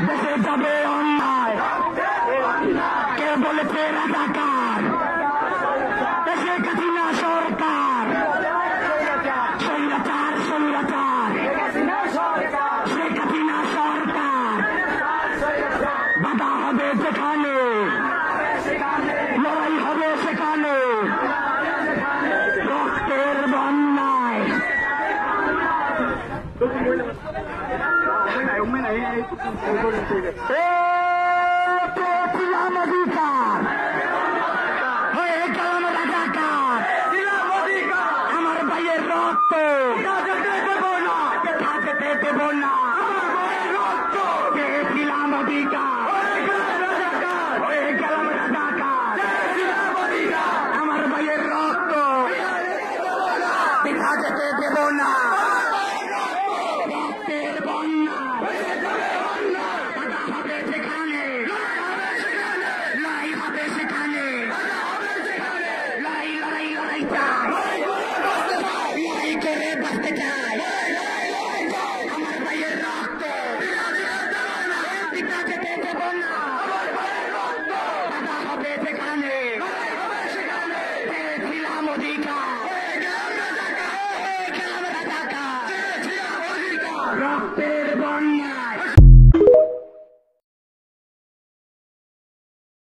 দেশে যাবে অন্যায়, কে বলেছে রাজাকার? শেখ হাসিনা সরকার স্বৈরাচার, স্বৈরাচার শেখ হাসিনা সরকার। বাধা হবে যেখানে, লড়াই হবে সেখানে, রক্তের বন্যায়। পেয়েছিলাম অধিকার, হয়ে গেলাম রাজাকার। আমার ভাইয়ের রক্ত থাকতে দেব না। পেয়েছিলাম অধিকার, হয়ে গেলাম রাজাকার। আমার ভাইয়ের রক্ত পিঠা যেতে দেব না। রক্তের বন্যা হবে সেখানে, লড়াই হবে সেখানে, লড়াই লড়াই লড়াই চাই, লড়াই করে বাঁচতে চাই। আমার ভাইয়ের রক্ত পিতা যেতে দেব না। বাধা হবে সেখানে, পেয়েছিলাম অধিকার, খেলাম রাজাকার। রক্তের বন্যা